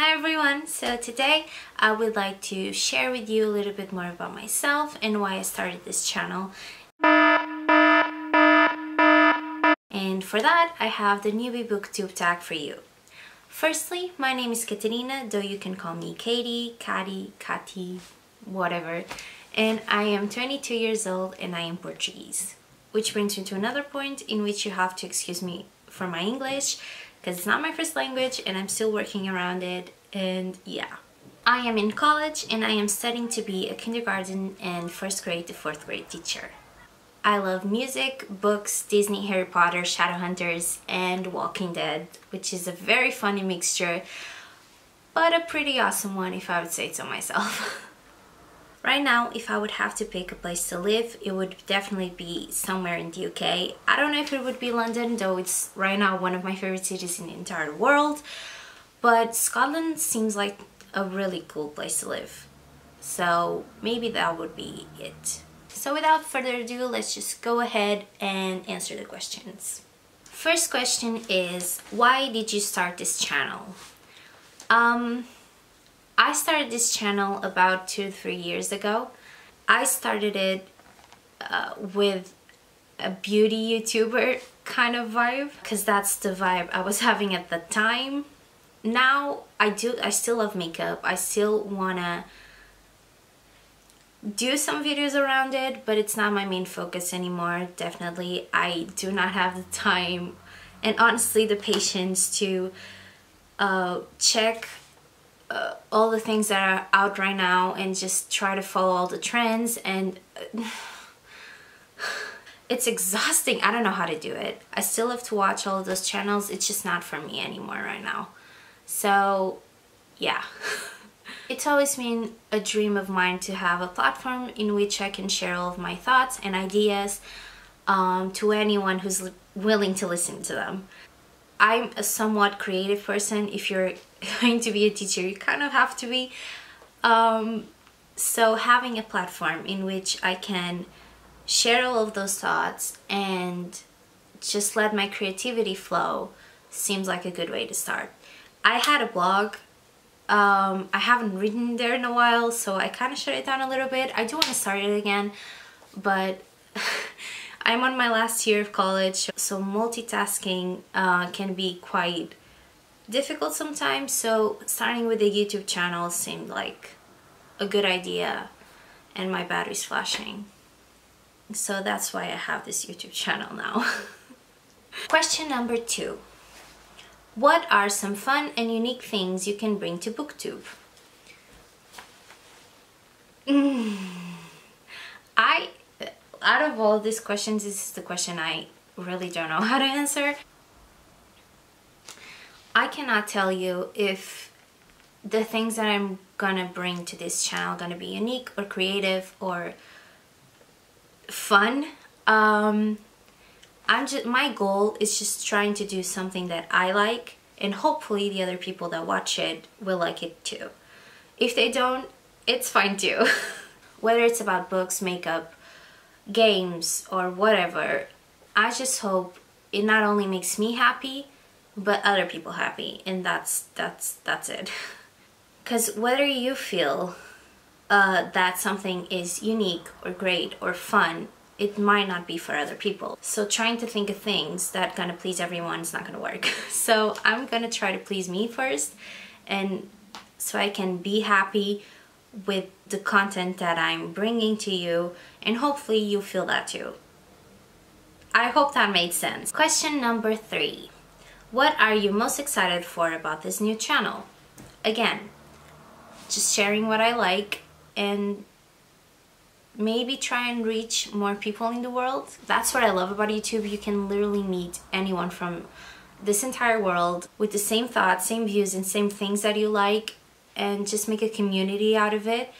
Hi everyone! So today I would like to share with you a little bit more about myself and why I started this channel. And for that I have the newbie booktube tag for you. Firstly, my name is Katerina, though you can call me Katie, Cati, whatever. And I am 22 years old and I am Portuguese. Which brings me to another point in which you have to excuse me for my English, because it's not my first language and I'm still working around it. And yeah, I am in college and I am studying to be a kindergarten and first grade to fourth grade teacher. I love music, books, Disney, Harry Potter, Shadowhunters, and Walking Dead, which is a very funny mixture, but a pretty awesome one if I would say so myself. Right now, if I would have to pick a place to live, it would definitely be somewhere in the UK. I don't know if it would be London, though it's right now one of my favorite cities in the entire world. But Scotland seems like a really cool place to live. So maybe that would be it. So without further ado, let's just go ahead and answer the questions. First question is, why did you start this channel? I started this channel about 2 to 3 years ago. I started it with a beauty YouTuber kind of vibe, because that's the vibe I was having at the time. Now I still love makeup. I still wanna do some videos around it, but it's not my main focus anymore. Definitely, I do not have the time and honestly the patience to check all the things that are out right now and just try to follow all the trends, and it's exhausting. I don't know how to do it. I still have to watch all of those channels. It's just not for me anymore right now. So yeah. It's always been a dream of mine to have a platform in which I can share all of my thoughts and ideas to anyone who's willing to listen to them. I'm a somewhat creative person. If you're going to be a teacher, you kind of have to be. So having a platform in which I can share all of those thoughts and just let my creativity flow seems like a good way to start. I had a blog. I haven't written there in a while, so I kind of shut it down a little bit. I do want to start it again, but I'm on my last year of college, so multitasking can be quite difficult sometimes, so starting with a YouTube channel seemed like a good idea, and my battery's flashing. So that's why I have this YouTube channel now. Question number 2. What are some fun and unique things you can bring to BookTube? Out of all these questions, this is the question I really don't know how to answer. I cannot tell you if the things that I'm gonna bring to this channel are gonna be unique or creative or fun. My goal is just trying to do something that I like, and hopefully the other people that watch it will like it too. If they don't, it's fine too. Whether it's about books, makeup, games, or whatever, I just hope it not only makes me happy, but other people happy, and that's it. Because whether you feel that something is unique or great or fun, it might not be for other people. So trying to think of things that gonna please everyone is not gonna work. So I'm gonna try to please me first, and so I can be happy with the content that I'm bringing to you, and hopefully you feel that too. I hope that made sense. Question number 3. What are you most excited for about this new channel? Again, just sharing what I like and maybe try and reach more people in the world. That's what I love about YouTube. You can literally meet anyone from this entire world with the same thoughts, same views, and same things that you like, and just make a community out of it,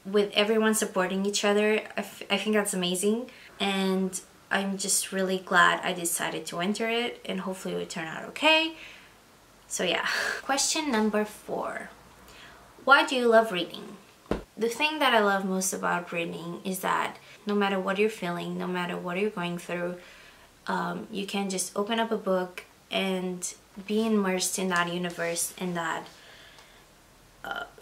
with everyone supporting each other. I think that's amazing, and I'm just really glad I decided to enter it, and hopefully it will turn out okay. So yeah. Question number 4. Why do you love reading? The thing that I love most about reading is that no matter what you're feeling, no matter what you're going through, you can just open up a book and be immersed in that universe, in that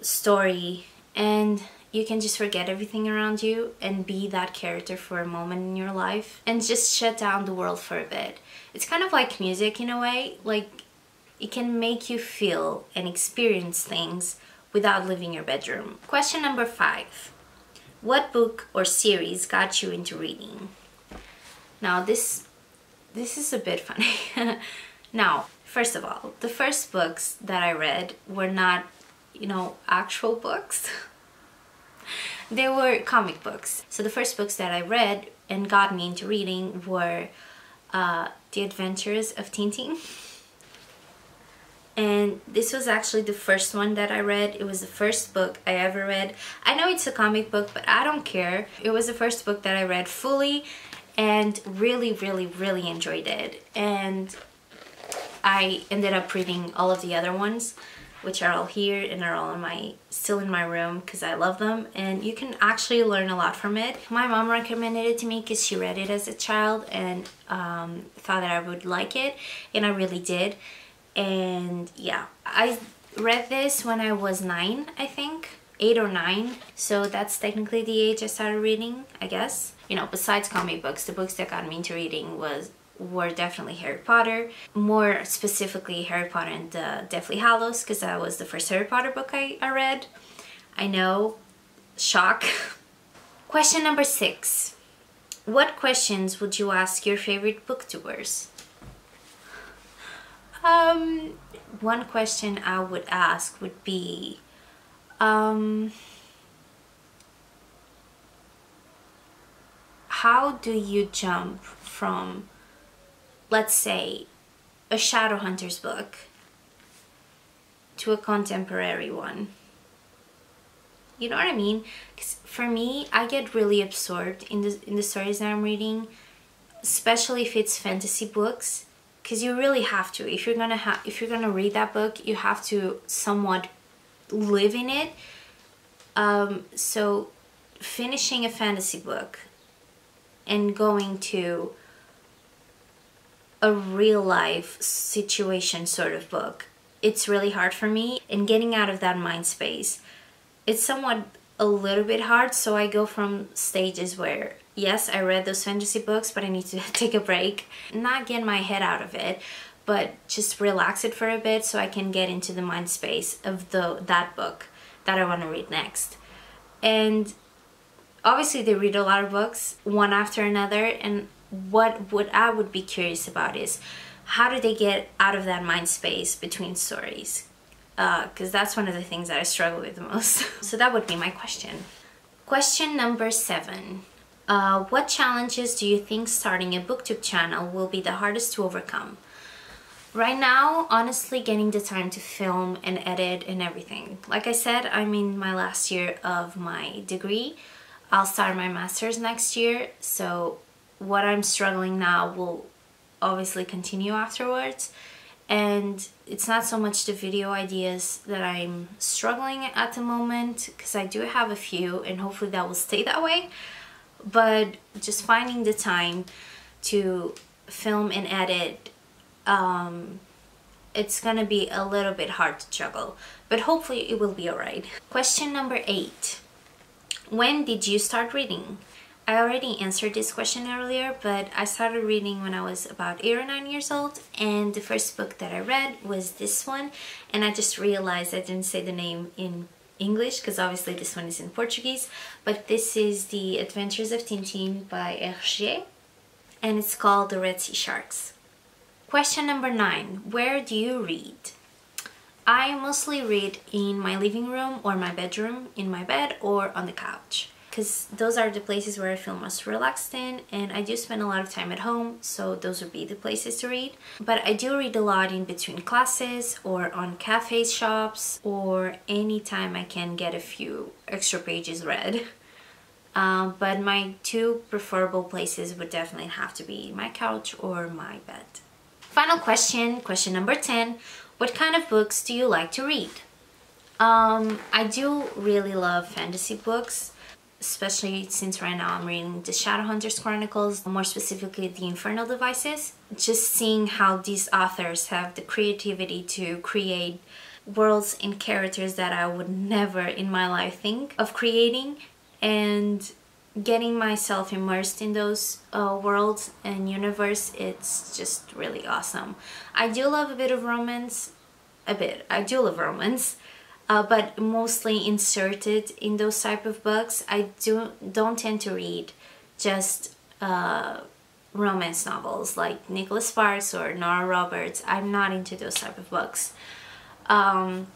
story, and you can just forget everything around you and be that character for a moment in your life and just shut down the world for a bit. It's kind of like music in a way. Like, it can make you feel and experience things without leaving your bedroom. Question number 5. What book or series got you into reading? Now this is a bit funny. Now, first of all, the first books that I read were not, you know, actual books. They were comic books. So the first books that I read and got me into reading were The Adventures of Tintin. And this was actually the first one that I read. It was the first book I ever read. I know it's a comic book, but I don't care. It was the first book that I read fully and really, really, really enjoyed it. And I ended up reading all of the other ones, which are all here and are all still in my room because I love them. And you can actually learn a lot from it. My mom recommended it to me because she read it as a child and thought that I would like it, and I really did. And yeah, I read this when I was 9, I think, 8 or 9. So that's technically the age I started reading, I guess. You know, besides comic books, the books that got me into reading were definitely Harry Potter. More specifically, Harry Potter and the Deathly Hallows, because that was the first Harry Potter book I read. I know, shock. Question number 6. What questions would you ask your favorite booktubers? One question I would ask would be, how do you jump from, let's say, a Shadowhunters book to a contemporary one? You know what I mean? 'Cause for me, I get really absorbed in the stories that I'm reading, especially if it's fantasy books. Because you really have to. If you're gonna read that book, you have to somewhat live in it. So finishing a fantasy book and going to a real life situation sort of book, it's really hard for me. And getting out of that mind space, it's somewhat a little bit hard. So I go from stages where, yes, I read those fantasy books, but I need to take a break, not get my head out of it, but just relax it for a bit so I can get into the mind space of that book that I want to read next. And obviously they read a lot of books, one after another, and what I would be curious about is, how do they get out of that mind space between stories? Because that's one of the things that I struggle with the most. So that would be my question. Question number 7. What challenges do you think starting a booktube channel will be the hardest to overcome? Right now, honestly, getting the time to film and edit and everything. Like I said, I'm in my last year of my degree. I'll start my master's next year, so what I'm struggling now will obviously continue afterwards. And it's not so much the video ideas that I'm struggling at the moment, because I do have a few and hopefully that will stay that way. But just finding the time to film and edit, it's gonna be a little bit hard to juggle, but hopefully it will be alright. Question number 8. When did you start reading? I already answered this question earlier, but I started reading when I was about 8 or 9 years old, and the first book that I read was this one, and I just realized I didn't say the name in English because obviously this one is in Portuguese, but this is The Adventures of Tintin by Hergé, and it's called The Red Sea Sharks. Question number 9. Where do you read? I mostly read in my living room or my bedroom, in my bed or on the couch, because those are the places where I feel most relaxed in, and I do spend a lot of time at home, so those would be the places to read. But I do read a lot in between classes or on cafes, shops, or anytime I can get a few extra pages read. But my 2 preferable places would definitely have to be my couch or my bed. Final question, question number 10. What kind of books do you like to read? I do really love fantasy books, especially since right now I'm reading the Shadowhunters Chronicles, more specifically the Infernal Devices. Just seeing how these authors have the creativity to create worlds and characters that I would never in my life think of creating, and getting myself immersed in those worlds and universe, it's just really awesome. I do love a bit of romance, I do love romance, but mostly inserted in those type of books. I don't tend to read just romance novels like Nicholas Sparks or Nora Roberts. I'm not into those type of books. I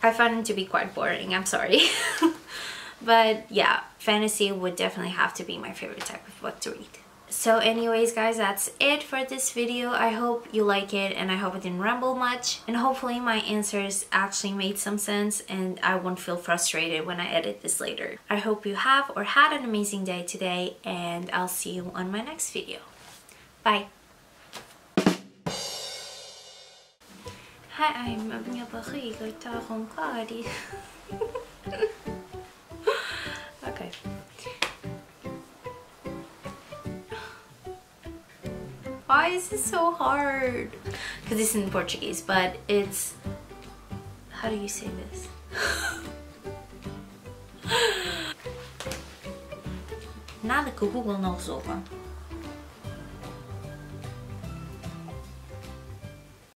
find them to be quite boring, I'm sorry. But yeah, fantasy would definitely have to be my favorite type of book to read. So anyways guys, that's it for this video. I hope you like it, and I hope I didn't ramble much, and hopefully my answers actually made some sense and I won't feel frustrated when I edit this later. I hope you have or had an amazing day today, and I'll see you on my next video. Bye! Hi, I'm Okay. Why is this so hard? Because it's in Portuguese, but it's... How do you say this? Nada que o Google não resolva.